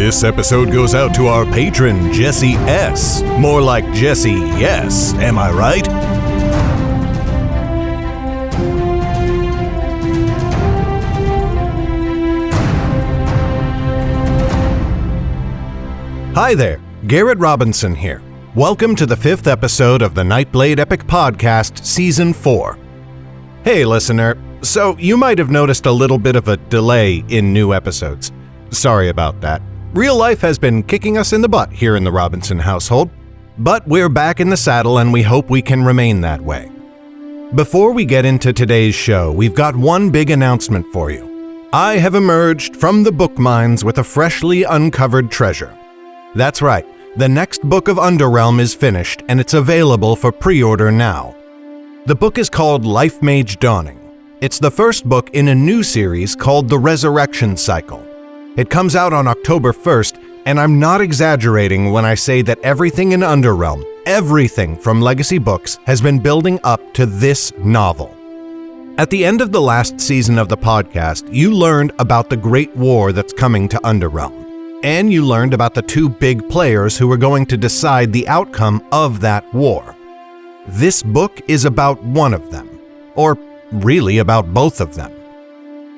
This episode goes out to our patron, Jesse S. More like Jesse Yes, am I right? Hi there, Garrett Robinson here. Welcome to the 5th episode of the Nightblade Epic Podcast, Season 4. Hey listener, so you might have noticed a little bit of a delay in new episodes. Sorry about that. Real life has been kicking us in the butt here in the Robinson household, but we're back in the saddle and we hope we can remain that way. Before we get into today's show, we've got one big announcement for you. I have emerged from the book mines with a freshly uncovered treasure. That's right, the next book of Underrealm is finished and it's available for pre-order now. The book is called Life Mage Dawning. It's the first book in a new series called The Resurrection Cycle. It comes out on October 1st, and I'm not exaggerating when I say that everything in Underrealm, everything from Legacy Books, has been building up to this novel. At the end of the last season of the podcast, you learned about the Great War that's coming to Underrealm, and you learned about the two big players who are going to decide the outcome of that war. This book is about one of them, or really about both of them.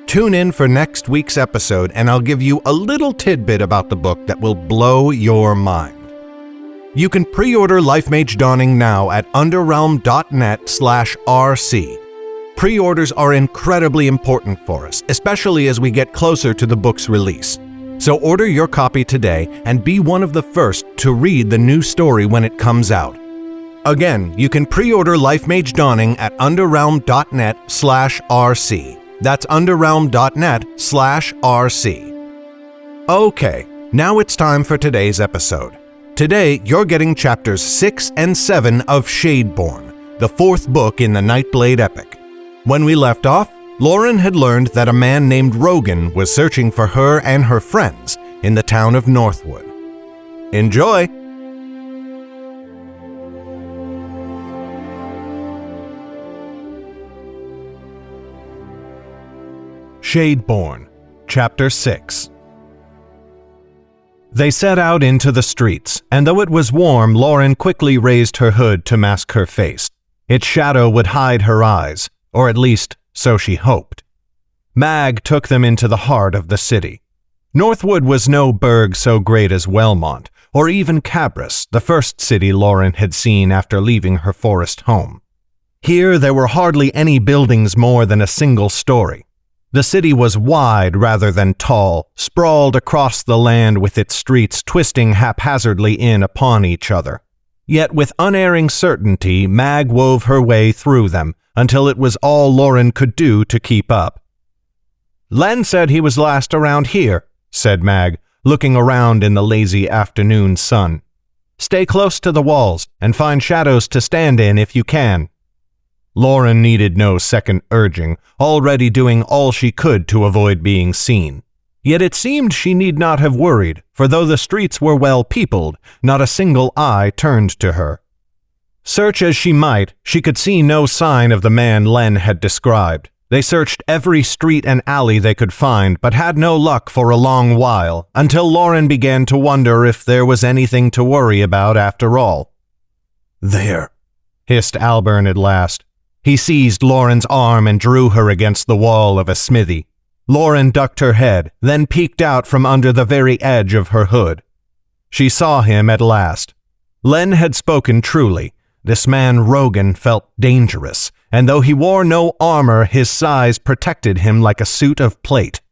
Tune in for next week's episode and I'll give you a little tidbit about the book that will blow your mind. You can pre-order Life Mage Dawning now at underrealm.net/RC. Pre-orders are incredibly important for us, especially as we get closer to the book's release. So order your copy today and be one of the first to read the new story when it comes out. Again, you can pre-order Life Mage Dawning at underrealm.net/RC. That's underrealm.net/RC. Okay, now it's time for today's episode. Today, you're getting chapters 6 and 7 of Shadeborn, the 4th book in the Nightblade epic. When we left off, Lauren had learned that a man named Rogan was searching for her and her friends in the town of Northwood. Enjoy! Shadeborn, Chapter 6. They set out into the streets, and though it was warm, Lauren quickly raised her hood to mask her face. Its shadow would hide her eyes, or at least so she hoped. Mag took them into the heart of the city. Northwood was no burg so great as Wellmont, or even Cabris, the first city Lauren had seen after leaving her forest home. Here there were hardly any buildings more than a single story. The city was wide rather than tall, sprawled across the land with its streets twisting haphazardly in upon each other. Yet with unerring certainty, Mag wove her way through them until it was all Lauren could do to keep up. "Len said he was last around here," said Mag, looking around in the lazy afternoon sun. "Stay close to the walls and find shadows to stand in if you can." Lauren needed no second urging, already doing all she could to avoid being seen. Yet it seemed she need not have worried, for though the streets were well peopled, not a single eye turned to her. Search as she might, she could see no sign of the man Len had described. They searched every street and alley they could find, but had no luck for a long while, until Lauren began to wonder if there was anything to worry about after all. "There," hissed Albern at last. He seized Lauren's arm and drew her against the wall of a smithy. Lauren ducked her head, then peeked out from under the very edge of her hood. She saw him at last. Len had spoken truly. This man Rogan felt dangerous, and though he wore no armor, his size protected him like a suit of plate.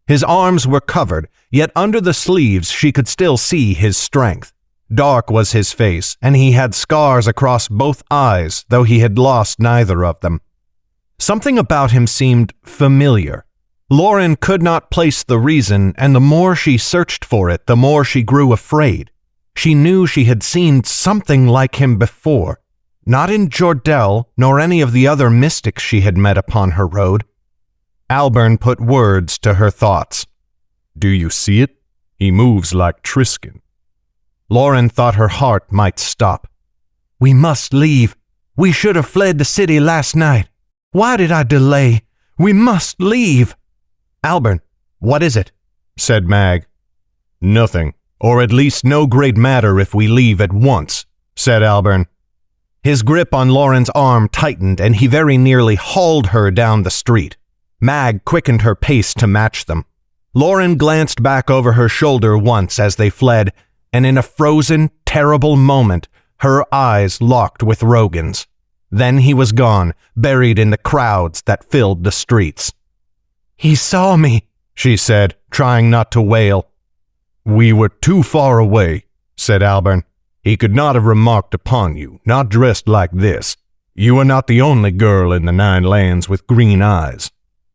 His arms were covered, yet under the sleeves she could still see his strength. Dark was his face, and he had scars across both eyes, though he had lost neither of them. Something about him seemed familiar. Lauren could not place the reason, and the more she searched for it, the more she grew afraid. She knew she had seen something like him before, not in Jordell, nor any of the other mystics she had met upon her road. Albern put words to her thoughts. "Do you see it? He moves like Triskin." Lauren thought her heart might stop. "We must leave. We should have fled the city last night. Why did I delay? We must leave." "Albern, what is it?" said Mag. Nothing, or at least no great matter if we leave at once, said Albern. His grip on Lauren's arm tightened and he very nearly hauled her down the street. Mag quickened her pace to match them. Lauren glanced back over her shoulder once as they fled, and in a frozen, terrible moment, her eyes locked with Rogan's. Then he was gone, buried in the crowds that filled the streets. "He saw me," she said, trying not to wail. "We were too far away," said Albern. "He could not have remarked upon you, not dressed like this. You are not the only girl in the 9 lands with green eyes."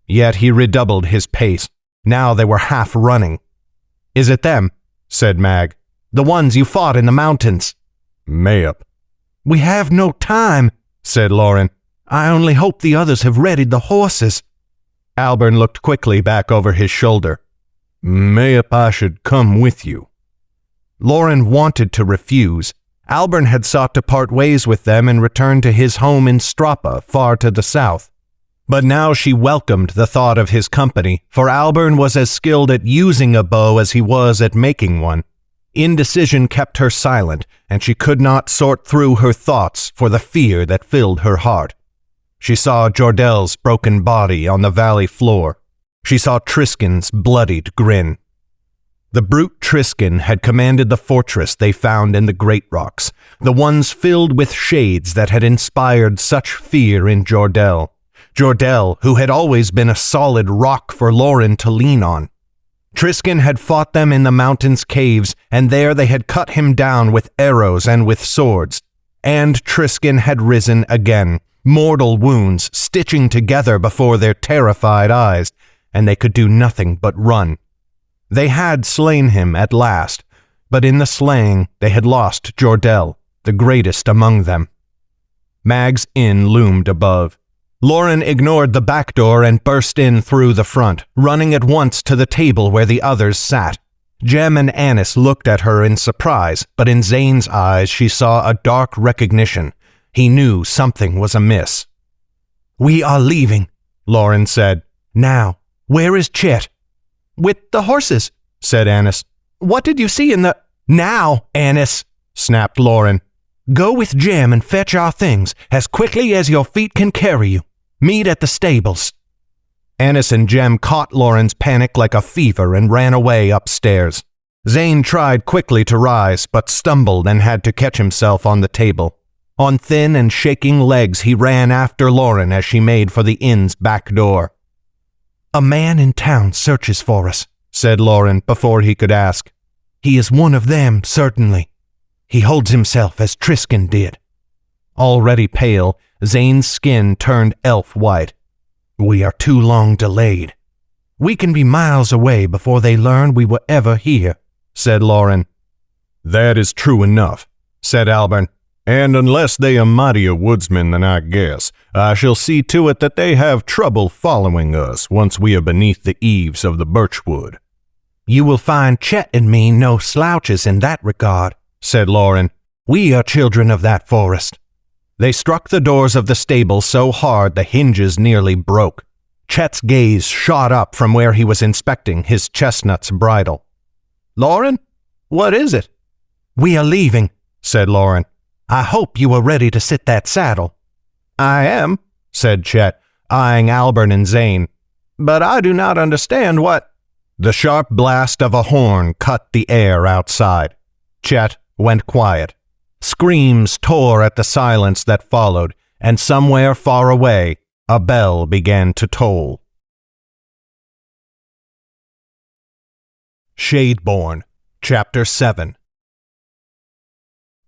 Yet he redoubled his pace. Now they were half running. "Is it them?" said Mag. "The ones you fought in the mountains?" "Mayhap." "We have no time," said Lauren. "I only hope the others have readied the horses." Albern looked quickly back over his shoulder. "Mayhap I should come with you." Lauren wanted to refuse. Albern had sought to part ways with them and return to his home in Strapa, far to the south. But now she welcomed the thought of his company, for Albern was as skilled at using a bow as he was at making one. Indecision kept her silent, and she could not sort through her thoughts for the fear that filled her heart. She saw Jordel's broken body on the valley floor. She saw Triskin's bloodied grin. The brute Triskin had commanded the fortress they found in the Great Rocks, the ones filled with shades that had inspired such fear in Jordel. Jordel, who had always been a solid rock for Lauren to lean on. Triskin had fought them in the mountain's caves, and there they had cut him down with arrows and with swords. And Triskin had risen again, mortal wounds stitching together before their terrified eyes, and they could do nothing but run. They had slain him at last, but in the slaying they had lost Jordel, the greatest among them. Mag's inn loomed above. Lauren ignored the back door and burst in through the front, running at once to the table where the others sat. Jem and Annis looked at her in surprise, but in Zane's eyes she saw a dark recognition. He knew something was amiss. "We are leaving," Lauren said. "Now, where is Chet?" "With the horses," said Annis. "What did you see in the—" "Now, Annis," snapped Lauren. "Go with Jem and fetch our things as quickly as your feet can carry you. Meet at the stables." Annis and Jem caught Lauren's panic like a fever and ran away upstairs. Zane tried quickly to rise, but stumbled and had to catch himself on the table. On thin and shaking legs he ran after Lauren as she made for the inn's back door. "A man in town searches for us," said Lauren before he could ask. "He is one of them, certainly. He holds himself as Triskin did." Already pale, Zane's skin turned elf white. "We are too long delayed. We can be miles away before they learn we were ever here," said Lauren. "That is true enough," said Albern. "And unless they are mightier woodsmen than I guess, I shall see to it that they have trouble following us once we are beneath the eaves of the birchwood." "You will find Chet and me no slouches in that regard," said Lauren. "We are children of that forest." They struck the doors of the stable so hard the hinges nearly broke. Chet's gaze shot up from where he was inspecting his chestnut's bridle. "Lauren, what is it?" "We are leaving," said Lauren. "I hope you are ready to sit that saddle." "I am," said Chet, eyeing Albern and Zane. "But I do not understand what—" The sharp blast of a horn cut the air outside. Chet went quiet. Screams tore at the silence that followed, and somewhere far away, a bell began to toll. Shadeborn, Chapter 7.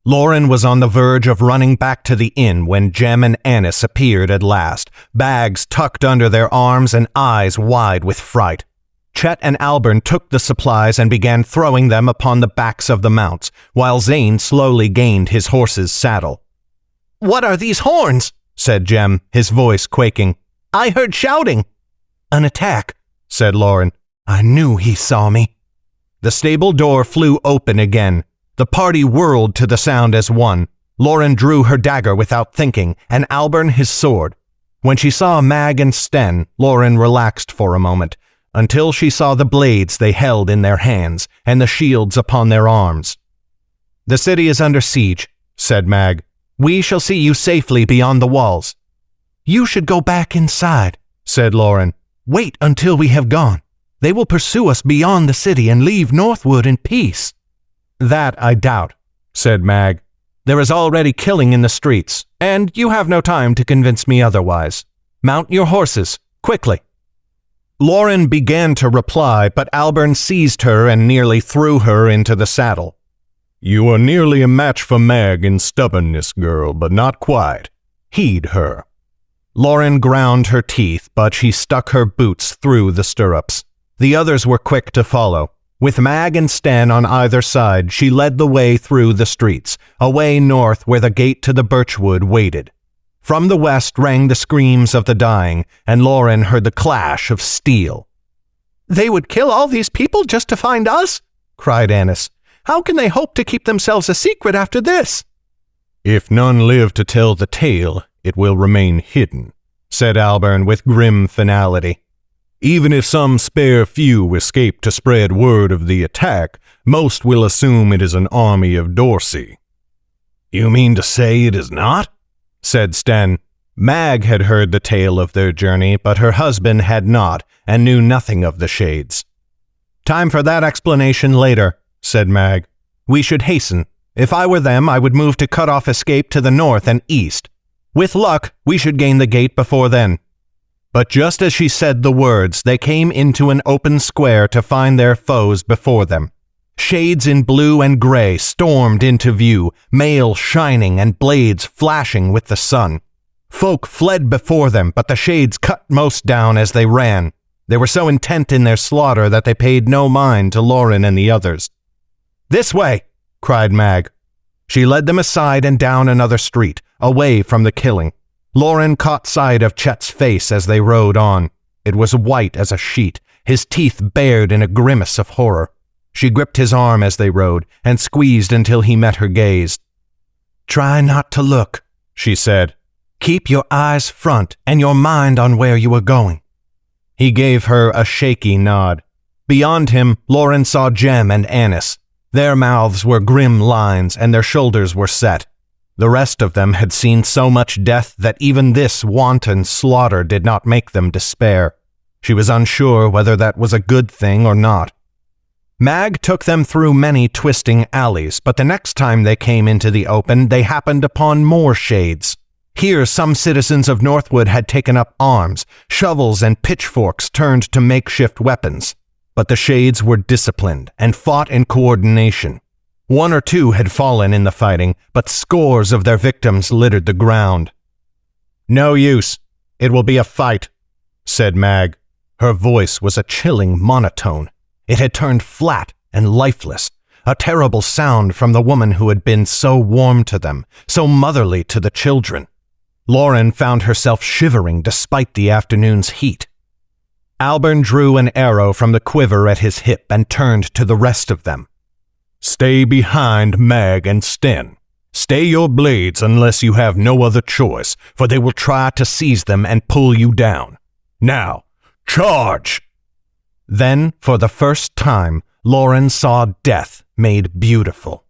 Lauren was on the verge of running back to the inn when Jem and Annis appeared at last, bags tucked under their arms and eyes wide with fright. Chet and Albern took the supplies and began throwing them upon the backs of the mounts, while Zane slowly gained his horse's saddle. "What are these horns?" said Jem, his voice quaking. "I heard shouting." "An attack," said Lauren. "I knew he saw me." The stable door flew open again. The party whirled to the sound as one. Lauren drew her dagger without thinking, and Albern his sword. When she saw Mag and Sten, Lauren relaxed for a moment. until she saw the blades they held in their hands and the shields upon their arms. "The city is under siege," said Mag. "We shall see you safely beyond the walls." "You should go back inside," said Lauren. "Wait until we have gone. They will pursue us beyond the city and leave Northwood in peace." "That I doubt," said Mag. "There is already killing in the streets, and you have no time to convince me otherwise. Mount your horses, quickly." Lauren began to reply, but Alburn seized her and nearly threw her into the saddle. "You are nearly a match for Mag in stubbornness, girl, but not quite. Heed her." Lauren ground her teeth, but she stuck her boots through the stirrups. The others were quick to follow. With Mag and Sten on either side, she led the way through the streets, away north where the gate to the birchwood waited. From the west rang the screams of the dying, and Lauren heard the clash of steel. "They would kill all these people just to find us?" cried Annis. "How can they hope to keep themselves a secret after this?" "If none live to tell the tale, it will remain hidden," said Alburn with grim finality. "Even if some spare few escape to spread word of the attack, most will assume it is an army of Dorsey." "You mean to say it is not?" said Sten. Mag had heard the tale of their journey, but her husband had not, and knew nothing of the shades. "Time for that explanation later," said Mag. "We should hasten. If I were them, I would move to cut off escape to the north and east. With luck, we should gain the gate before then." But just as she said the words, they came into an open square to find their foes before them. Shades in blue and gray stormed into view, mail shining and blades flashing with the sun. Folk fled before them, but the shades cut most down as they ran. They were so intent in their slaughter that they paid no mind to Lauren and the others. "This way!" cried Mag. She led them aside and down another street, away from the killing. Lauren caught sight of Chet's face as they rode on. It was white as a sheet, his teeth bared in a grimace of horror. She gripped his arm as they rode, and squeezed until he met her gaze. "Try not to look," she said. "Keep your eyes front and your mind on where you are going." He gave her a shaky nod. Beyond him, Lauren saw Jem and Annis. Their mouths were grim lines, and their shoulders were set. The rest of them had seen so much death that even this wanton slaughter did not make them despair. She was unsure whether that was a good thing or not. Mag took them through many twisting alleys, but the next time they came into the open, they happened upon more shades. Here some citizens of Northwood had taken up arms, shovels and pitchforks turned to makeshift weapons. But the shades were disciplined and fought in coordination. One or two had fallen in the fighting, but scores of their victims littered the ground. "No use. It will be a fight," said Mag. Her voice was a chilling monotone. It had turned flat and lifeless, a terrible sound from the woman who had been so warm to them, so motherly to the children. Lauren found herself shivering despite the afternoon's heat. Alburn drew an arrow from the quiver at his hip and turned to the rest of them. "Stay behind Mag and Sten. Stay your blades unless you have no other choice, for they will try to seize them and pull you down. Now, charge!" Then, for the first time, Lauren saw death made beautiful.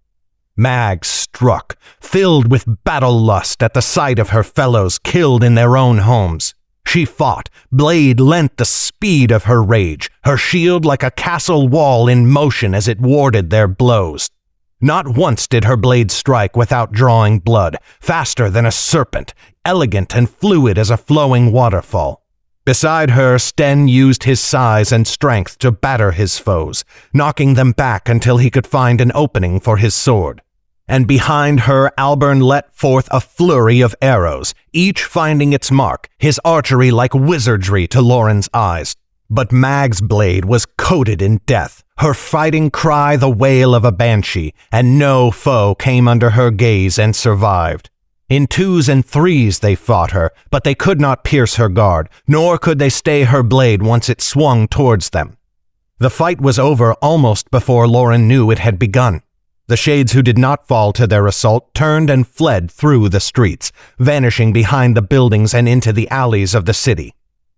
Mag struck, filled with battle lust at the sight of her fellows killed in their own homes. She fought, blade lent the speed of her rage, her shield like a castle wall in motion as it warded their blows. Not once did her blade strike without drawing blood, faster than a serpent, elegant and fluid as a flowing waterfall. Beside her, Sten used his size and strength to batter his foes, knocking them back until he could find an opening for his sword. And behind her, Alburn let forth a flurry of arrows, each finding its mark, his archery like wizardry to Lauren's eyes. But Mag's blade was coated in death, her fighting cry the wail of a banshee, and no foe came under her gaze and survived. In twos and threes they fought her, but they could not pierce her guard, nor could they stay her blade once it swung towards them. The fight was over almost before Lauren knew it had begun. The shades who did not fall to their assault turned and fled through the streets, vanishing behind the buildings and into the alleys of the city.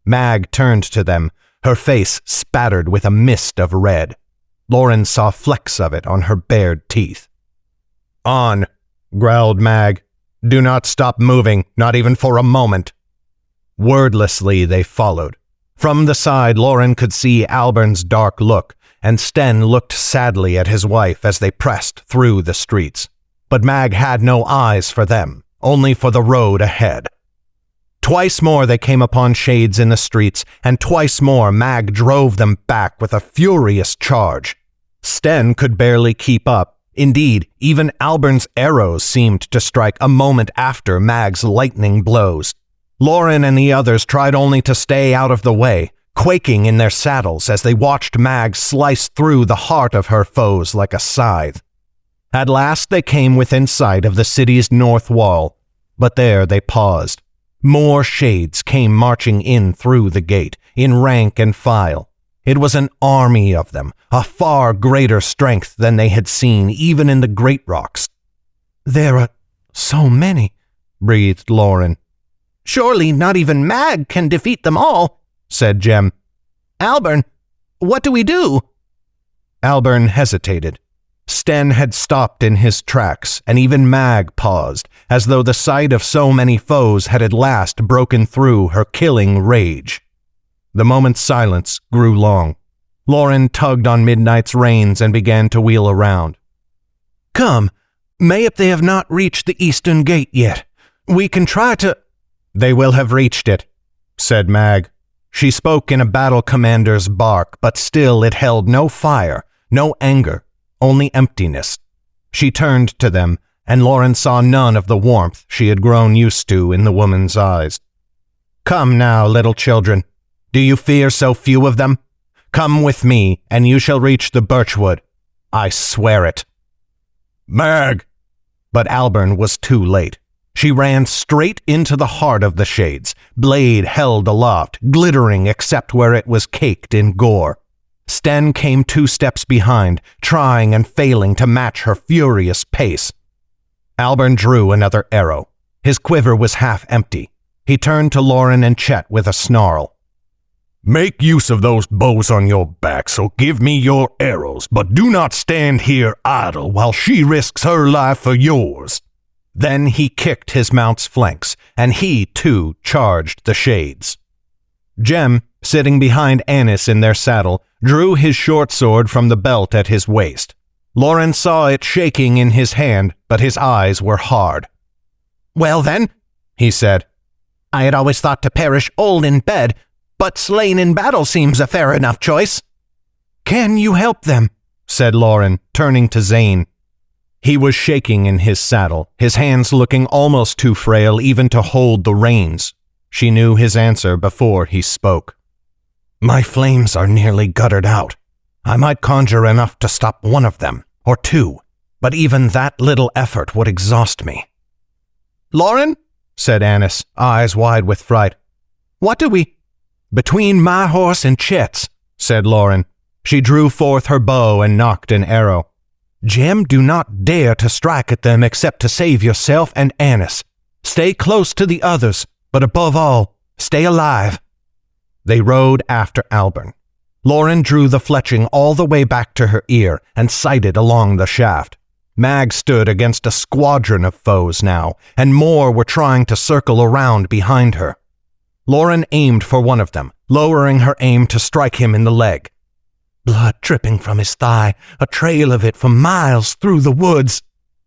Mag turned to them. her face spattered with a mist of red. Lauren saw flecks of it on her bared teeth. "On," growled Mag. "Do not stop moving, not even for a moment." Wordlessly they followed. From the side, Lauren could see Albern's dark look, and Sten looked sadly at his wife as they pressed through the streets. But Mag had no eyes for them, only for the road ahead. Twice more they came upon shades in the streets, and twice more Mag drove them back with a furious charge. Sten could barely keep up. Indeed, even Albern's arrows seemed to strike a moment after Mag's lightning blows. Lauren and the others tried only to stay out of the way, quaking in their saddles as they watched Mag slice through the heart of her foes like a scythe. At last they came within sight of the city's north wall, but there they paused. More shades came marching in through the gate, in rank and file. It was an army of them, a far greater strength than they had seen even in the Great Rocks. "There are so many," breathed Lauren. "Surely not even Mag can defeat them all," said Jem. "Albern, what do we do?" Albern hesitated. Sten had stopped in his tracks, and even Mag paused, as though the sight of so many foes had at last broken through her killing rage. The moment's silence grew long. Lauren tugged on Midnight's reins and began to wheel around. "Come, mayhap they have not reached the eastern gate yet. We can try to—" "They will have reached it," said Mag. She spoke in a battle commander's bark, but still it held no fire, no anger, only emptiness. She turned to them, and Lauren saw none of the warmth she had grown used to in the woman's eyes. "Come now, little children. Do you fear so few of them? Come with me, and you shall reach the birchwood. I swear it." "Mag!" But Albern was too late. She ran straight into the heart of the shades, blade held aloft, glittering except where it was caked in gore. Sten came 2 steps behind, trying and failing to match her furious pace. Albern drew another arrow. His quiver was half empty. He turned to Lauren and Chet with a snarl. "Make use of those bows on your backs, or give me your arrows, but do not stand here idle while she risks her life for yours." Then he kicked his mount's flanks, and he, too, charged the shades. Jem, sitting behind Annis in their saddle, drew his short sword from the belt at his waist. Lauren saw it shaking in his hand, but his eyes were hard. "Well then," he said, "I had always thought to perish old in bed, but slain in battle seems a fair enough choice." "Can you help them?" said Lauren, turning to Zane. He was shaking in his saddle, his hands looking almost too frail even to hold the reins. She knew his answer before he spoke. "My flames are nearly guttered out. I might conjure enough to stop one of them, or 2, but even that little effort would exhaust me." "Lauren," said Annis, eyes wide with fright, "what do we—" "Between my horse and Chet's," said Lauren. She drew forth her bow and nocked an arrow. "Jem, do not dare to strike at them except to save yourself and Annis. Stay close to the others, but above all, stay alive." They rode after Albern. Lauren drew the fletching all the way back to her ear and sighted along the shaft. Mag stood against a squadron of foes now, and more were trying to circle around behind her. Lauren aimed for one of them, lowering her aim to strike him in the leg. Blood dripping from his thigh, a trail of it for miles through the woods.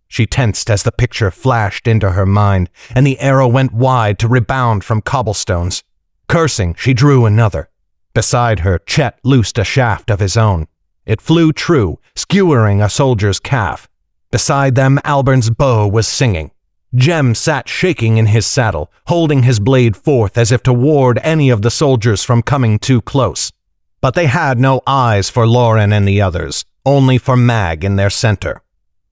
She tensed as the picture flashed into her mind, and the arrow went wide to rebound from cobblestones. Cursing, she drew another. Beside her, Chet loosed a shaft of his own. It flew true, skewering a soldier's calf. Beside them, Albern's bow was singing. Jem sat shaking in his saddle, holding his blade forth as if to ward any of the soldiers from coming too close. But they had no eyes for Lauren and the others, only for Mag in their center.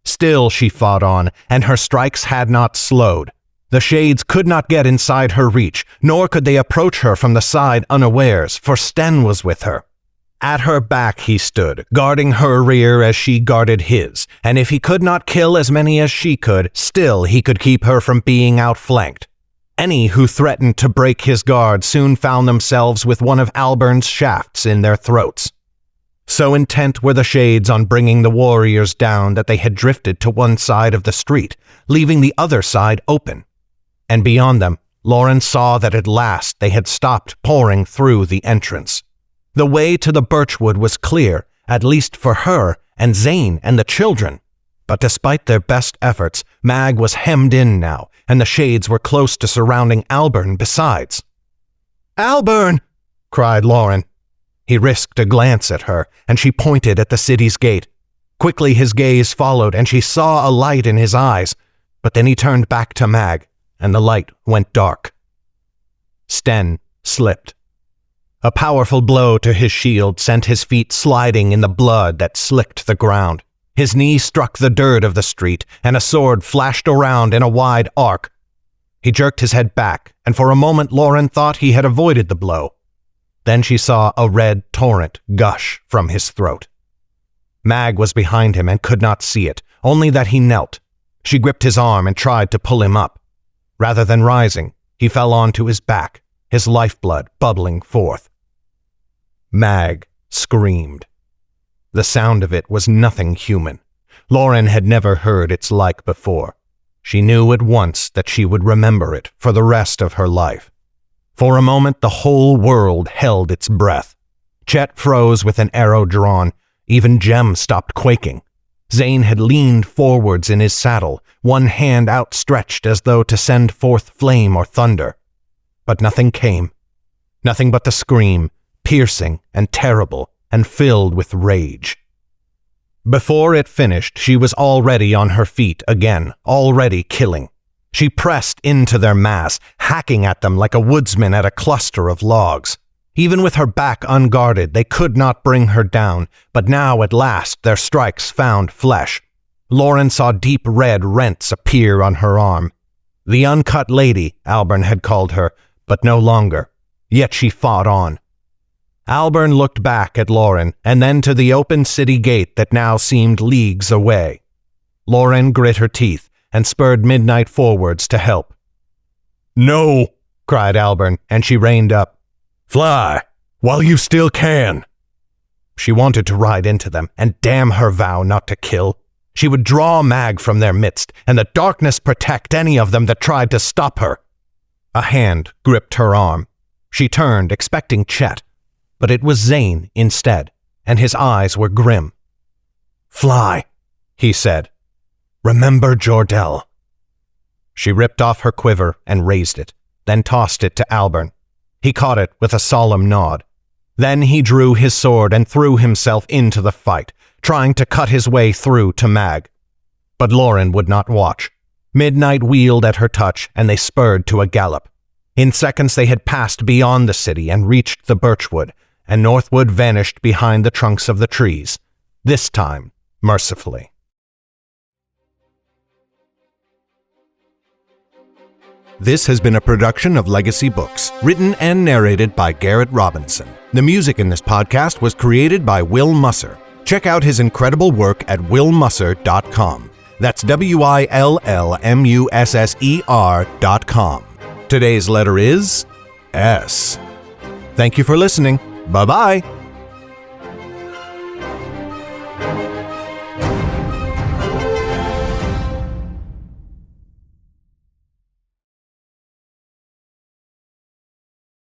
Still she fought on, and her strikes had not slowed. The shades could not get inside her reach, nor could they approach her from the side unawares, for Sten was with her. At her back he stood, guarding her rear as she guarded his, and if he could not kill as many as she could, still he could keep her from being outflanked. Any who threatened to break his guard soon found themselves with one of Albern's shafts in their throats. So intent were the shades on bringing the warriors down that they had drifted to one side of the street, leaving the other side open. And beyond them, Lauren saw that at last they had stopped pouring through the entrance. The way to the birchwood was clear, at least for her and Zane and the children. But despite their best efforts, Mag was hemmed in now, and the shades were close to surrounding Albern besides. "Albern!" cried Lauren. He risked a glance at her, and she pointed at the city's gate. Quickly his gaze followed, and she saw a light in his eyes, but then he turned back to Mag, and the light went dark. Sten slipped. A powerful blow to his shield sent his feet sliding in the blood that slicked the ground. His knee struck the dirt of the street, and a sword flashed around in a wide arc. He jerked his head back, and for a moment Lauren thought he had avoided the blow. Then she saw a red torrent gush from his throat. Mag was behind him and could not see it, only that he knelt. She gripped his arm and tried to pull him up. Rather than rising, he fell onto his back, his lifeblood bubbling forth. Mag screamed. The sound of it was nothing human. Lauren had never heard its like before. She knew at once that she would remember it for the rest of her life. For a moment, the whole world held its breath. Chet froze with an arrow drawn. Even Jem stopped quaking. Zane had leaned forwards in his saddle, one hand outstretched as though to send forth flame or thunder. But nothing came. Nothing but the scream, piercing and terrible, and filled with rage. Before it finished, she was already on her feet again, already killing. She pressed into their mass, hacking at them like a woodsman at a cluster of logs. Even with her back unguarded, they could not bring her down, but now at last their strikes found flesh. Lauren saw deep red rents appear on her arm. The uncut lady, Albern had called her, but no longer. Yet she fought on. Albern looked back at Lauren and then to the open city gate that now seemed leagues away. Lauren grit her teeth and spurred Midnight forwards to help. "No!" cried Albern, and she reined up. "Fly, while you still can!" She wanted to ride into them and damn her vow not to kill. She would draw Mag from their midst, and the darkness protect any of them that tried to stop her. A hand gripped her arm. She turned, expecting Chet, but it was Zane instead, and his eyes were grim. "Fly," he said. "Remember Jordell." She ripped off her quiver and raised it, then tossed it to Albern. He caught it with a solemn nod. Then he drew his sword and threw himself into the fight, trying to cut his way through to Mag. But Lauren would not watch. Midnight wheeled at her touch, and they spurred to a gallop. In seconds they had passed beyond the city and reached the birchwood, and Northwood vanished behind the trunks of the trees, this time mercifully. This has been a production of Legacy Books, written and narrated by Garrett Robinson. The music in this podcast was created by Will Musser. Check out his incredible work at willmusser.com. That's WILLMUSSER.com. Today's letter is S. Thank you for listening. Bye-bye.